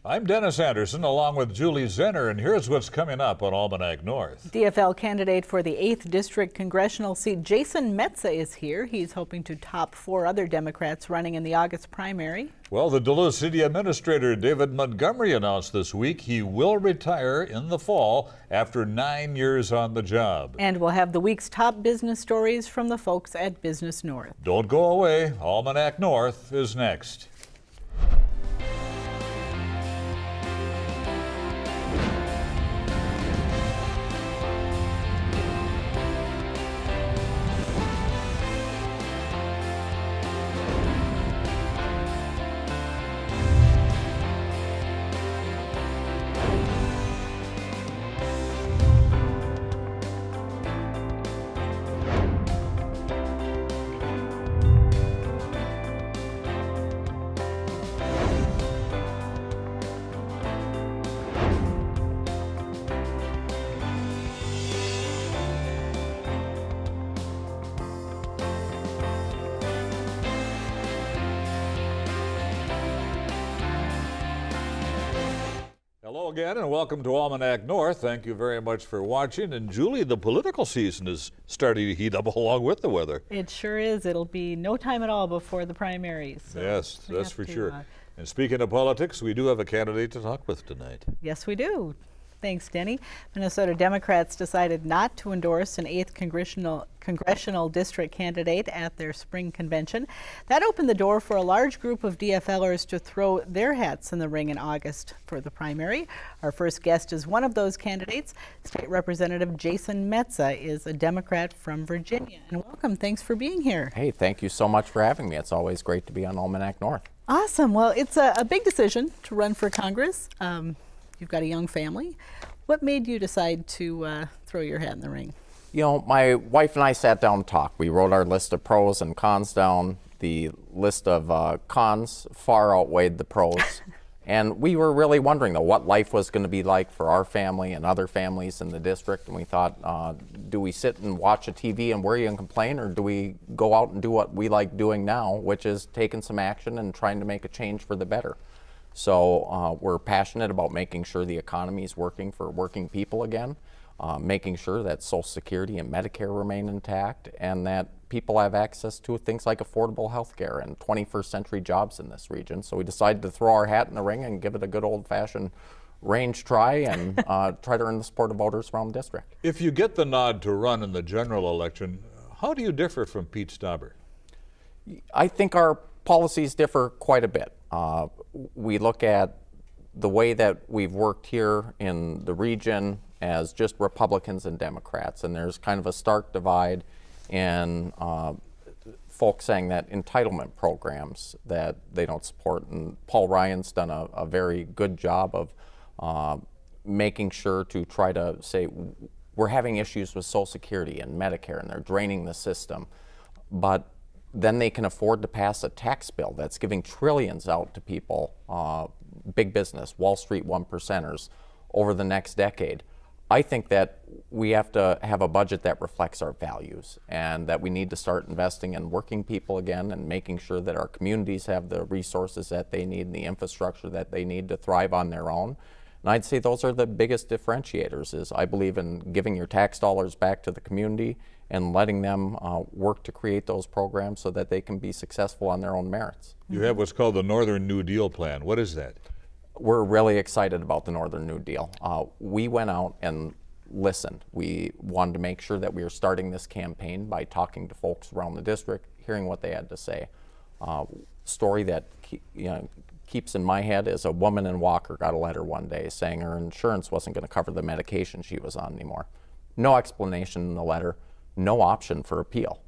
I'm Dennis Anderson along with Julie Zenner, and here's what's coming up on Almanac North. DFL candidate for the 8th District Congressional seat, Jason Metsa, is here. He's hoping to top 4 other Democrats running in the August primary. Well, the Duluth City Administrator David Montgomery announced this week he will retire in the fall after 9 years on the job. And we'll have the week's top business stories from the folks at Business North. Don't go away. Almanac North is next. Hello again and welcome to Almanac North. Thank you very much for watching. And Julie, the political season is starting to heat up along with the weather. It sure is. It'll be no time at all before the primaries. So yes, that's for sure. And speaking of politics, we do have a candidate to talk with tonight. Yes, we do. Thanks, Denny. Minnesota Democrats decided not to endorse an 8th congressional district candidate at their spring convention. That opened the door for a large group of DFLers to throw their hats in the ring in August for the primary. Our first guest is one of those candidates. State Representative Jason Metsa is a Democrat from Virginia. And welcome. Thanks for being here. Hey, thank you so much for having me. It's always great to be on Almanac North. Awesome. Well, it's a big decision to run for Congress. You've got a young family. What made you decide to throw your hat in the ring? You know, my wife and I sat down and talked. We wrote our list of pros and cons down. The list of cons far outweighed the pros. And we were really wondering, though, what life was going to be like for our family and other families in the district. And we thought, do we sit and watch a TV and worry and complain, or do we go out and do what we like doing now, which is taking some action and trying to make a change for the better? So we're passionate about making sure the economy is working for working people again, making sure that Social Security and Medicare remain intact, and that people have access to things like affordable health care and 21st century jobs in this region. So we decided to throw our hat in the ring and give it a good old-fashioned range try and try to earn the support of voters around the district. If you get the nod to run in the general election, how do you differ from Pete Stauber? I think our policies differ quite a bit. We look at the way that we've worked here in the region as just Republicans and Democrats, and there's kind of a stark divide in folks saying that entitlement programs that they don't support, and Paul Ryan's done a very good job of making sure to try to say we're having issues with Social Security and Medicare and they're draining the system, but then they can afford to pass a tax bill that's giving trillions out to people, big business, Wall Street 1%ers, over the next decade. I think that we have to have a budget that reflects our values, and that we need to start investing in working people again and making sure that our communities have the resources that they need and the infrastructure that they need to thrive on their own. And I'd say those are the biggest differentiators. Is I believe in giving your tax dollars back to the community and letting them work to create those programs so that they can be successful on their own merits. You have what's called the Northern New Deal plan. What is that? We're really excited about the Northern New Deal. We went out and listened. We wanted to make sure that we were starting this campaign by talking to folks around the district, hearing what they had to say. Story that keeps in my head is a woman in Walker got a letter one day saying her insurance wasn't going to cover the medication she was on anymore. No explanation in the letter, no option for appeal.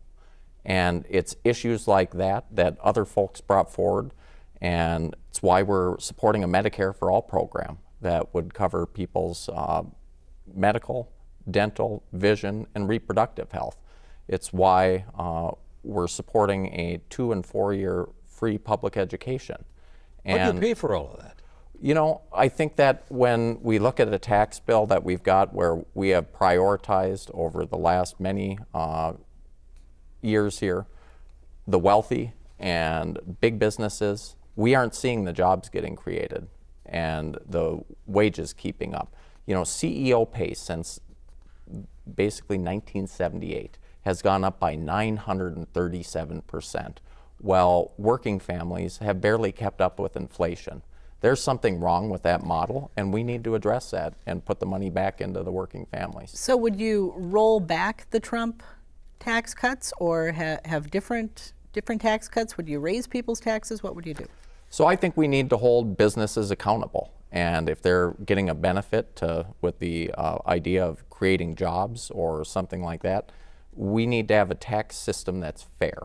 And it's issues like that that other folks brought forward, and it's why we're supporting a Medicare for All program that would cover people's medical, dental, vision, and reproductive health. It's why we're supporting a 2- and 4-year free public education. And how do you pay for all of that? You know, I think that when we look at a tax bill that we've got where we have prioritized over the last many years here, the wealthy and big businesses, we aren't seeing the jobs getting created. and the wages keeping up. You know, CEO pay since basically 1978 has gone up by 937%, while working families have barely kept up with inflation. There's something wrong with that model, and we need to address that and put the money back into the working families. So would you roll back the Trump tax cuts, or have different tax cuts? Would you raise people's taxes? What would you do? So I think we need to hold businesses accountable. And if they're getting a benefit with the idea of creating jobs or something like that, we need to have a tax system that's fair.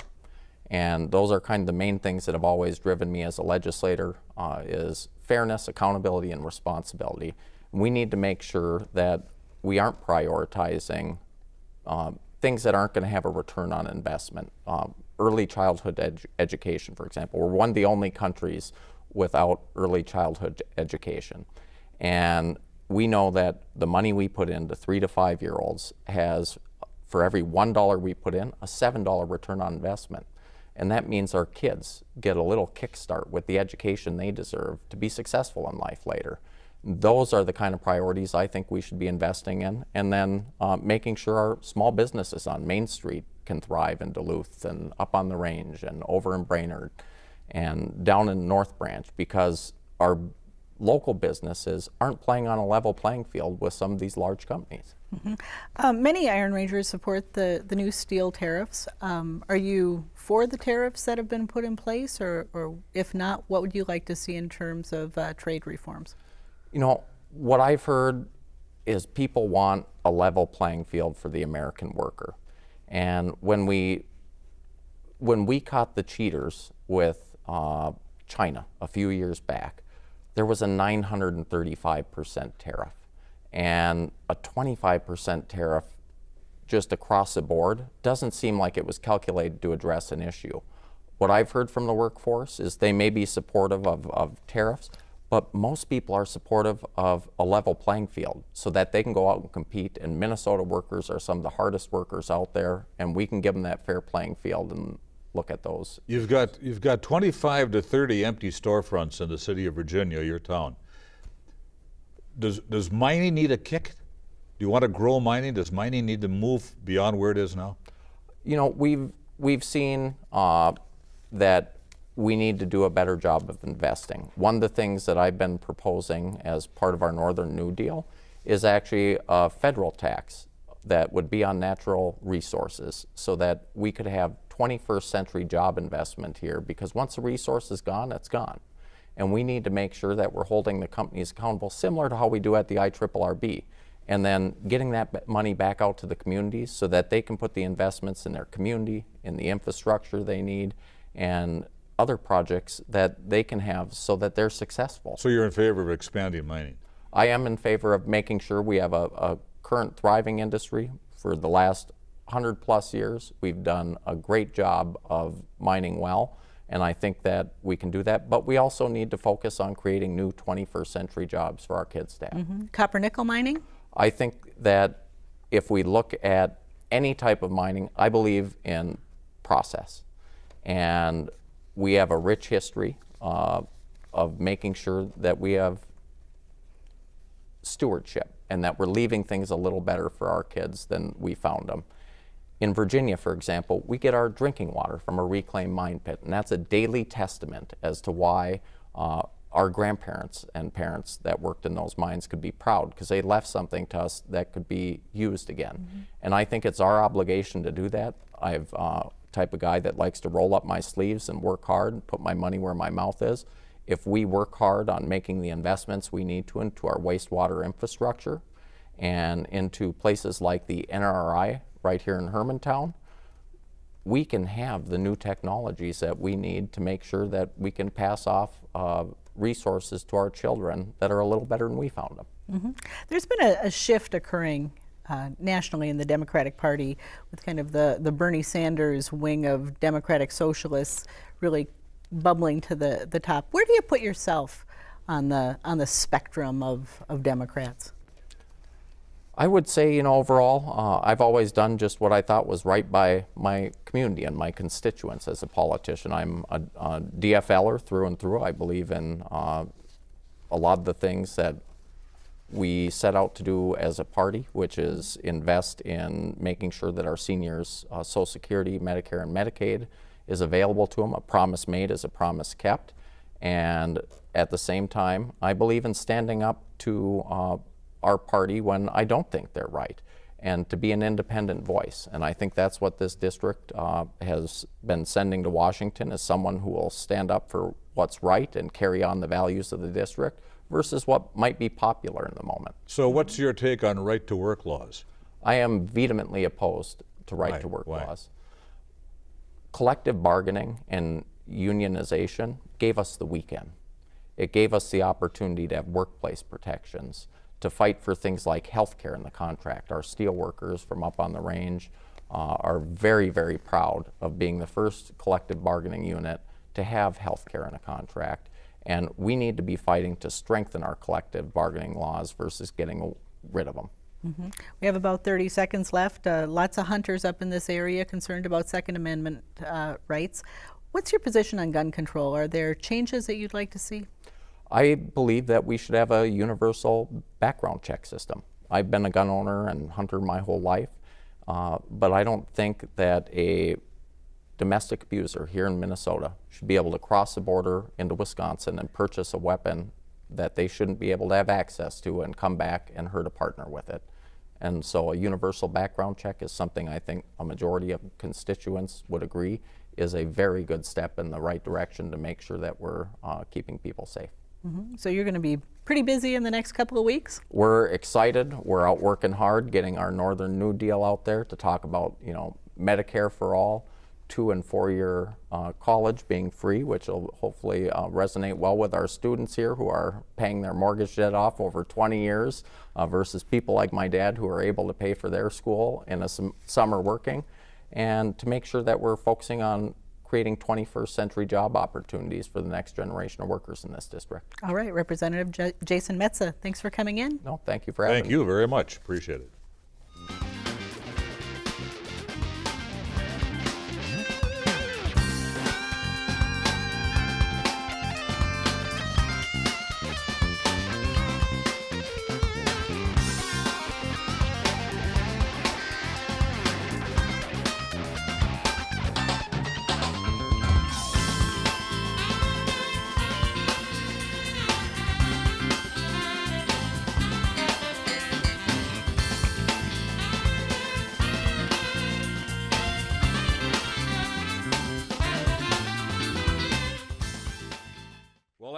And those are kind of the main things that have always driven me as a legislator, is fairness, accountability, and responsibility. We need to make sure that we aren't prioritizing things that aren't going to have a return on investment. Early childhood education, for example. We're one of the only countries without early childhood education. And we know that the money we put into 3 to 5 year olds has, for every $1 we put in, a $7 return on investment. And that means our kids get a little kickstart with the education they deserve to be successful in life later. Those are the kind of priorities I think we should be investing in. And then making sure our small businesses on Main Street can thrive in Duluth and up on the range and over in Brainerd and down in North Branch, because our local businesses aren't playing on a level playing field with some of these large companies. Mm-hmm. Many Iron Rangers support the new steel tariffs. Are you for the tariffs that have been put in place, or if not, what would you like to see in terms of trade reforms? You know, what I've heard is people want a level playing field for the American worker. And when we caught the cheaters with China a few years back, there was a 935% tariff. And a 25% tariff just across the board doesn't seem like it was calculated to address an issue. What I've heard from the workforce is they may be supportive of tariffs, but most people are supportive of a level playing field so that they can go out and compete. And Minnesota workers are some of the hardest workers out there, and we can give them that fair playing field and look at those. You've got 25 to 30 empty storefronts in the city of Virginia, your town. Does mining need a kick? Do you want to grow mining? Does mining need to move beyond where it is now? You know, we've seen that we need to do a better job of investing. One of the things that I've been proposing as part of our Northern New Deal is actually a federal tax that would be on natural resources, so that we could have 21st century job investment here, because once the resource is gone, it's gone. And we need to make sure that we're holding the companies accountable, similar to how we do at the IRRB, and then getting that money back out to the communities so that they can put the investments in their community, in the infrastructure they need, and other projects that they can have so that they're successful. So you're in favor of expanding mining? I am in favor of making sure we have a current thriving industry. For the last 100+ years, we've done a great job of mining well, and I think that we can do that. But we also need to focus on creating new 21st century jobs for our kids to have. Mm-hmm. Copper nickel mining? I think that if we look at any type of mining, I believe in process. And we have a rich history of making sure that we have stewardship and that we're leaving things a little better for our kids than we found them. In Virginia, for example, we get our drinking water from a reclaimed mine pit, and that's a daily testament as to why our grandparents and parents that worked in those mines could be proud, because they left something to us that could be used again. Mm-hmm. And I think it's our obligation to do that. I'm type of guy that likes to roll up my sleeves and work hard and put my money where my mouth is. If we work hard on making the investments we need to into our wastewater infrastructure and into places like the NRI right here in Hermantown, we can have the new technologies that we need to make sure that we can pass off resources to our children that are a little better than we found them. Mm-hmm. There's been a shift occurring nationally in the Democratic Party, with kind of the Bernie Sanders wing of Democratic Socialists really bubbling to the top. Where do you put yourself on the spectrum of Democrats? I would say, you know, overall, I've always done just what I thought was right by my community and my constituents as a politician. I'm a DFLer through and through. I believe in a lot of the things that we set out to do as a party, which is invest in making sure that our seniors' Social Security, Medicare, and Medicaid is available to them. A promise made is a promise kept. And at the same time, I believe in standing up to our party when I don't think they're right, and to be an independent voice. And I think that's what this district has been sending to Washington, is someone who will stand up for what's right and carry on the values of the district versus what might be popular in the moment. So what's your take on right-to-work laws? I am vehemently opposed to right-to-work laws. Collective bargaining and unionization gave us the weekend. It gave us the opportunity to have workplace protections, to fight for things like health care in the contract. Our steel workers from up on the range are very, very proud of being the first collective bargaining unit to have health care in a contract. And we need to be fighting to strengthen our collective bargaining laws versus getting rid of them. We have about 30 seconds left. Lots of hunters up in this area concerned about Second Amendment rights. What's your position on gun control? Are there changes that you'd like to see? I believe that we should have a universal background check system. I've been a gun owner and hunter my whole life, but I don't think that a domestic abuser here in Minnesota should be able to cross the border into Wisconsin and purchase a weapon that they shouldn't be able to have access to and come back and hurt a partner with it. And so a universal background check is something I think a majority of constituents would agree is a very good step in the right direction to make sure that we're keeping people safe. So you're going to be pretty busy in the next couple of weeks? We're excited. We're out working hard, getting our Northern New Deal out there to talk about, Medicare for all, 2- and 4-year college being free, which will hopefully resonate well with our students here who are paying their mortgage debt off over 20 years versus people like my dad who are able to pay for their school in a summer working, and to make sure that we're focusing on creating 21st century job opportunities for the next generation of workers in this district. All right, Representative Jason Metsa, thanks for coming in. No, thank you for having me. Thank you very much. Appreciate it.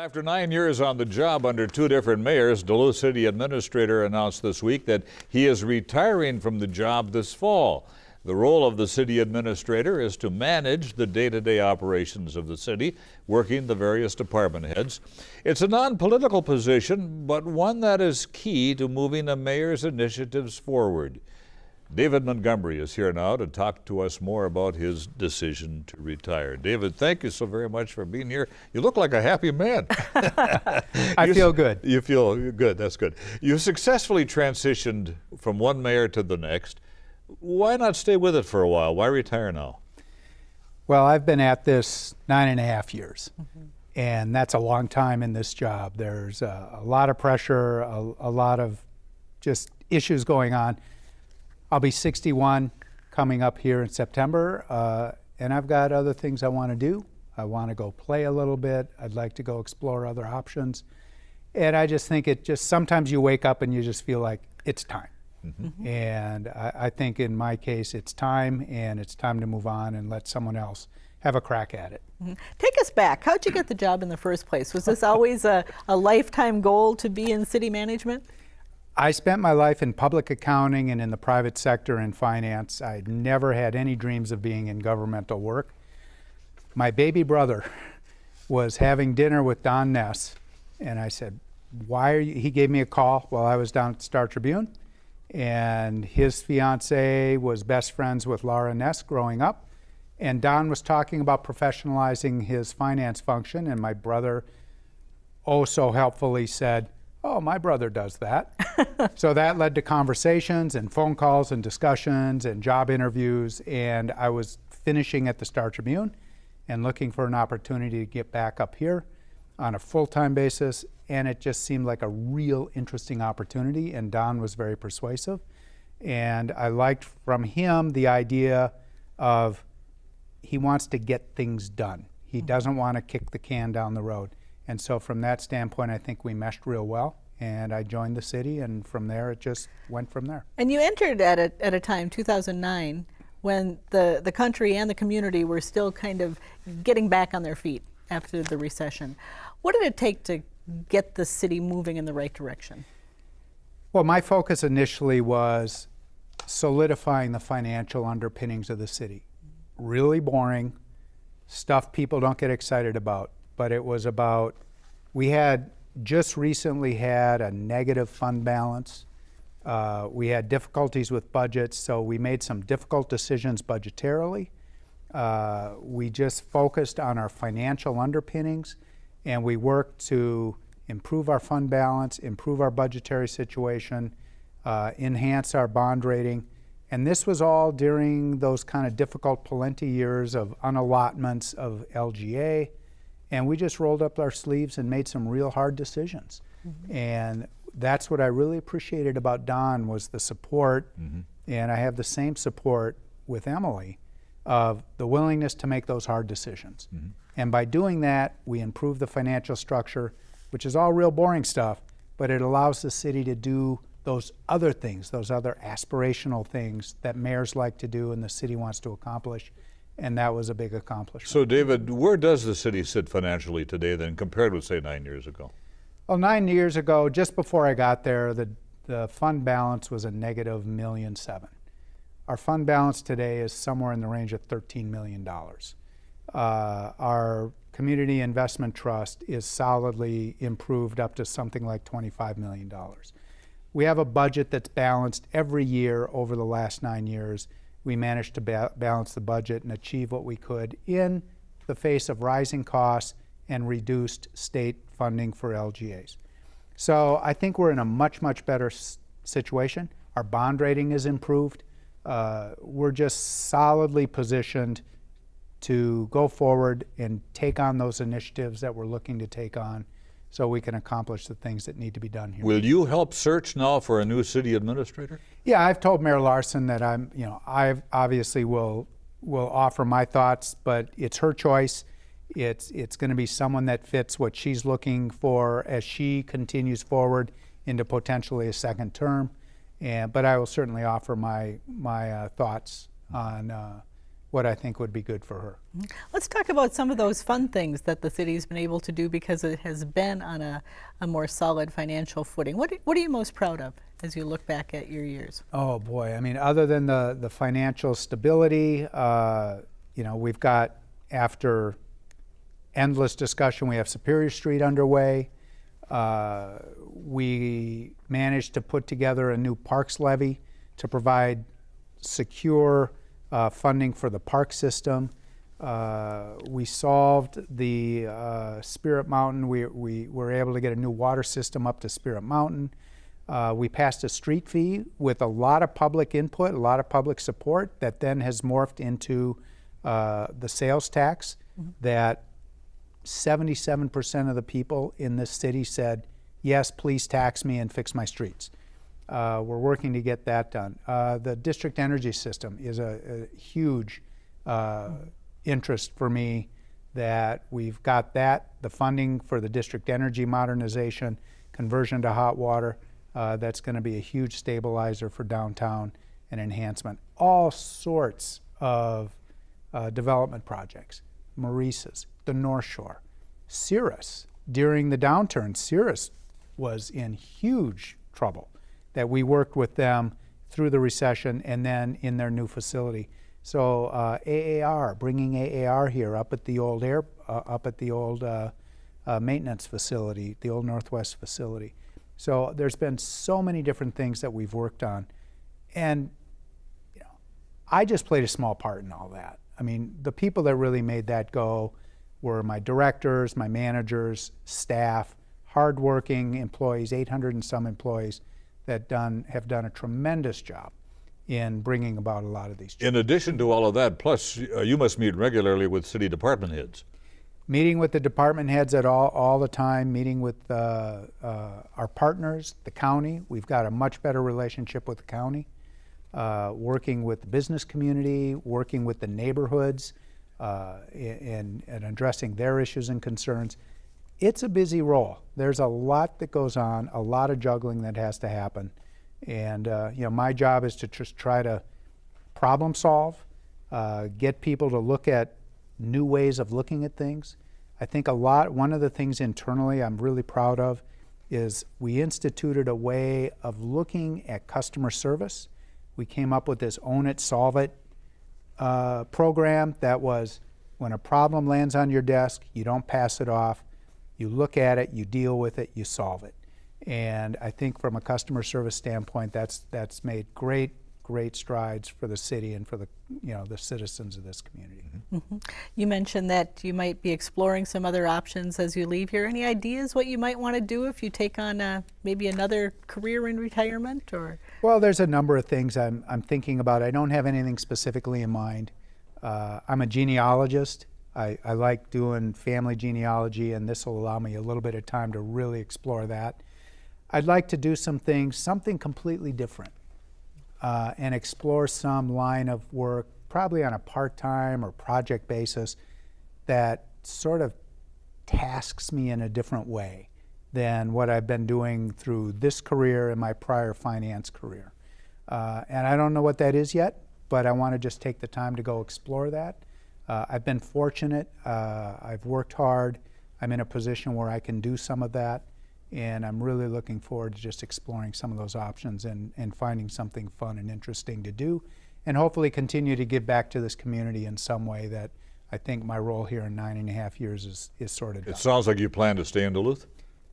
After 9 years on the job under 2 different mayors, Duluth City Administrator announced this week that he is retiring from the job this fall. The role of the city administrator is to manage the day-to-day operations of the city, working the various department heads. It's a non-political position, but one that is key to moving a mayor's initiatives forward. David Montgomery is here now to talk to us more about his decision to retire. David, thank you so very much for being here. You look like a happy man. I feel good. You feel good. That's good. You successfully transitioned from one mayor to the next. Why not stay with it for a while? Why retire now? Well, I've been at this 9.5 years, and that's a long time in this job. There's a lot of pressure, a lot of just issues going on. I'll be 61 coming up here in September, and I've got other things I want to do. I want to go play a little bit. I'd like to go explore other options. And I just think sometimes you wake up and you just feel like it's time. And I think in my case, it's time, and it's time to move on and let someone else have a crack at it. Take us back. How'd you get the job in the first place? Was this always a lifetime goal to be in city management? I spent my life in public accounting and in the private sector in finance. I'd never had any dreams of being in governmental work. My baby brother was having dinner with Don Ness, and I said, why are you? He gave me a call while I was down at the Star Tribune, and his fiance was best friends with Laura Ness growing up, and Don was talking about professionalizing his finance function, and my brother oh so helpfully said, oh, my brother does that. So that led to conversations and phone calls and discussions and job interviews, and I was finishing at the Star Tribune and looking for an opportunity to get back up here. on a full-time basis, and it just seemed like a real interesting opportunity, and Don was very persuasive. And I liked from him the idea of he wants to get things done. He doesn't want to kick the can down the road. And so from that standpoint, I think we meshed real well. And I joined the city, and from there, it just went from there. And you entered at a time, 2009, when the country and the community were still kind of getting back on their feet after the recession. What did it take to get the city moving in the right direction? Well, my focus initially was solidifying the financial underpinnings of the city. Really boring stuff people don't get excited about, but it was about, we had just recently had a negative fund balance. We had difficulties with budgets, so we made some difficult decisions budgetarily. We just focused on our financial underpinnings, and we worked to improve our fund balance, improve our budgetary situation, enhance our bond rating. And this was all during those kind of difficult Pawlenty years of unallotments of LGA. And we just rolled up our sleeves and made some real hard decisions. And that's what I really appreciated about Don, was the support, and I have the same support with Emily, of the willingness to make those hard decisions. And by doing that, we improve the financial structure, which is all real boring stuff, but it allows the city to do those other things, those other aspirational things that mayors like to do and the city wants to accomplish. And that was a big accomplishment. So, David, where does the city sit financially today then compared with, say, 9 years ago? Well, 9 years ago, just before I got there, the fund balance was a negative $1.7 million. Our fund balance today is somewhere in the range of $13 million. Our community investment trust is solidly improved up to something like $25 million. We have a budget that's balanced every year over the last 9 years. We managed to balance the budget and achieve what we could in the face of rising costs and reduced state funding for LGAs. So I think we're in a much, much better situation. Our bond rating is improved. We're just solidly positioned to go forward and take on those initiatives that we're looking to take on so we can accomplish the things that need to be done here. Will you help search now for a new city administrator? Yeah, I've told Mayor Larson that I obviously will offer my thoughts, but it's her choice. It's going to be someone that fits what she's looking for as she continues forward into potentially a second term. But I will certainly offer my thoughts on what I think would be good for her. Let's talk about some of those fun things that the city's been able to do because it has been on a more solid financial footing. What are you most proud of as you look back at your years? Oh boy, I mean, other than the financial stability, we've got, after endless discussion, we have Superior Street underway. We managed to put together a new parks levy to provide secure funding for the park system. We solved the Spirit Mountain. We were able to get a new water system up to Spirit Mountain. We passed a street fee with a lot of public input, a lot of public support that then has morphed into the sales tax that 77% of the people in this city said, yes, please tax me and fix my streets. We're working to get that done. The district energy system is a huge interest for me, that we've got that, the funding for the district energy modernization, conversion to hot water, that's going to be a huge stabilizer for downtown and enhancement. All sorts of development projects, Maurice's, the North Shore, Cirrus. During the downturn, Cirrus was in huge trouble, that we worked with them through the recession and then in their new facility. So AAR, bringing AAR here up at the old maintenance facility, the old Northwest facility. So there's been so many different things that we've worked on, and I just played a small part in all that. I mean, the people that really made that go were my directors, my managers, staff, hardworking employees, 800 and some employees that have done a tremendous job in bringing about a lot of these changes. In addition to all of that, plus you must meet regularly with city department heads. meeting with the department heads at all the time, meeting with our partners, the county. We've got a much better relationship with the county, working with the business community, working with the neighborhoods, and addressing their issues and concerns. It's a busy role. There's a lot that goes on, a lot of juggling that has to happen. And my job is to just try to problem solve, get people to look at new ways of looking at things. I think one of the things internally I'm really proud of is we instituted a way of looking at customer service. We came up with this Own It, Solve It program that was, when a problem lands on your desk, you don't pass it off. You look at it, you deal with it, you solve it. And I think from a customer service standpoint, that's made great strides for the city and for the citizens of this community. Mm-hmm. You mentioned that you might be exploring some other options as you leave here. Any ideas what you might want to do if you take on maybe another career in retirement? Or well, there's a number of things I'm thinking about. I don't have anything specifically in mind. I'm a genealogist. I like doing family genealogy, and this will allow me a little bit of time to really explore that. I'd like to do something completely different, and explore some line of work, probably on a part-time or project basis, that sort of tasks me in a different way than what I've been doing through this career and my prior finance career. And I don't know what that is yet, but I want to just take the time to go explore that. I've been fortunate. I've worked hard. I'm in a position where I can do some of that, and I'm really looking forward to just exploring some of those options and finding something fun and interesting to do, and hopefully continue to give back to this community in some way that I think my role here in 9.5 years is sort of done. It sounds like you plan to stay in Duluth?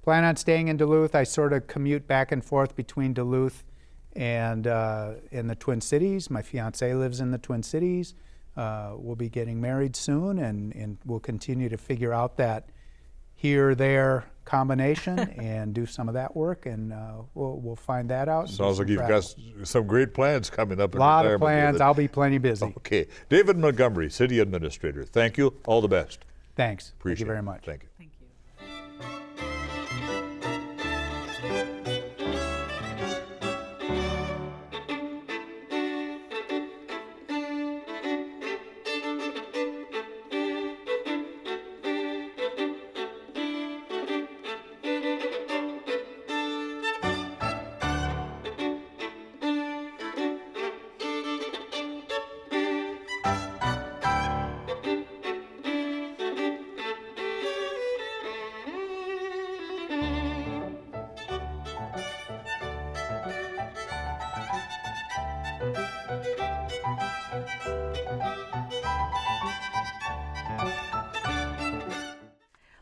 Plan on staying in Duluth. I sort of commute back and forth between Duluth and in the Twin Cities. My fiance lives in the Twin Cities. We'll be getting married soon, and we'll continue to figure out that here-there combination and do some of that work, and we'll find that out. Sounds like you've got some great plans coming up. A lot of plans. I'll be plenty busy. Okay. David Montgomery, City Administrator, thank you. All the best. Thanks. Appreciate Thank you very much. Thank you. thank you.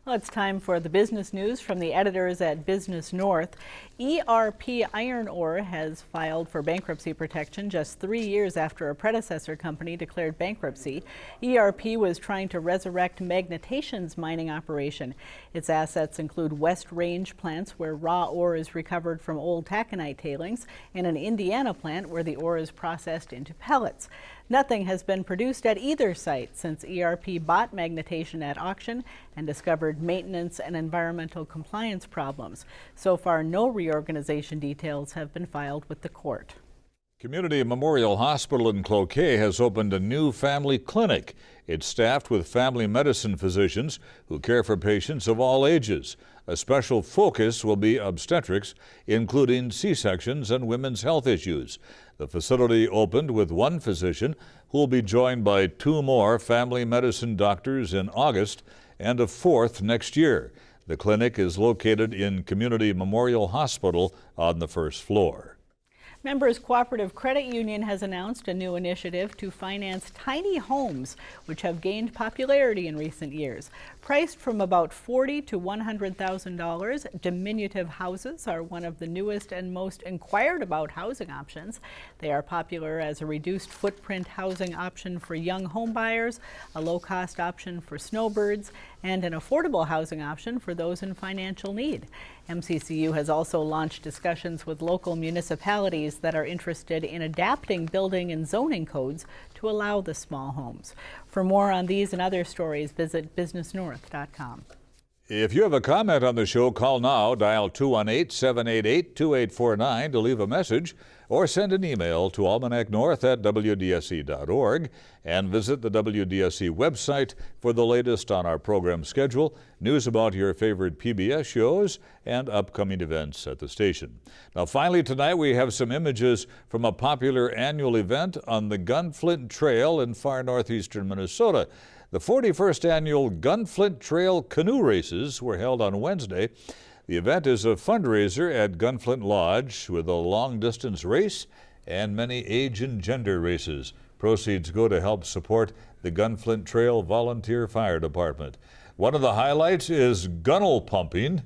Well, it's time for the business news from the editors at Business North. ERP Iron Ore has filed for bankruptcy protection just 3 years after a predecessor company declared bankruptcy. ERP was trying to resurrect Magnetation's mining operation. Its assets include West Range plants where raw ore is recovered from old taconite tailings, and an Indiana plant where the ore is processed into pellets. Nothing has been produced at either site since ERP bought Magnetation at auction and discovered maintenance and environmental compliance problems. So far, no reorganization details have been filed with the court. Community Memorial Hospital in Cloquet has opened a new family clinic. It's staffed with family medicine physicians who care for patients of all ages. A special focus will be obstetrics, including C-sections and women's health issues. The facility opened with one physician who will be joined by 2 more family medicine doctors in August and a 4th next year. The clinic is located in Community Memorial Hospital on the 1st floor. Members Cooperative Credit Union has announced a new initiative to finance tiny homes, which have gained popularity in recent years. Priced from about $40,000 to $100,000, diminutive houses are one of the newest and most inquired about housing options. They are popular as a reduced footprint housing option for young homebuyers, a low-cost option for snowbirds, and an affordable housing option for those in financial need. MCCU has also launched discussions with local municipalities that are interested in adapting building and zoning codes to allow the small homes. For more on these and other stories, visit businessnorth.com. If you have a comment on the show, call now, dial 218-788-2849 to leave a message, or send an email to almanacnorth@wdse.org, and visit the WDSE website for the latest on our program schedule, news about your favorite PBS shows, and upcoming events at the station. Now finally tonight we have some images from a popular annual event on the Gunflint Trail in far northeastern Minnesota. The 41st annual Gunflint Trail canoe races were held on Wednesday. The event is a fundraiser at Gunflint Lodge with a long-distance race and many age and gender races. Proceeds go to help support the Gunflint Trail Volunteer Fire Department. One of the highlights is gunnel pumping,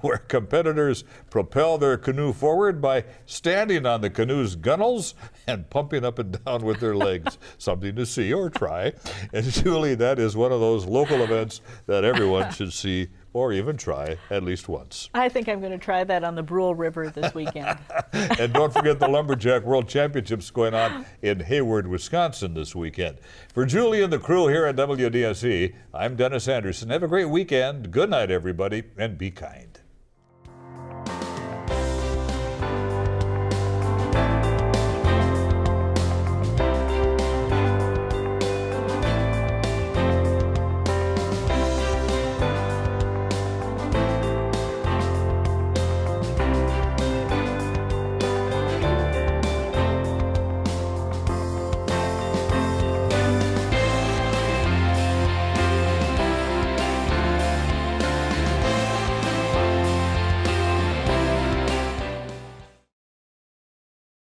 where competitors propel their canoe forward by standing on the canoe's gunnels and pumping up and down with their legs. Something to see or try. And Julie, that is one of those local events that everyone should see or even try at least once. I think I'm going to try that on the Brule River this weekend. And don't forget the Lumberjack World Championships going on in Hayward, Wisconsin this weekend. For Julie and the crew here at WDSE, I'm Dennis Anderson. Have a great weekend. Good night, everybody, and be kind.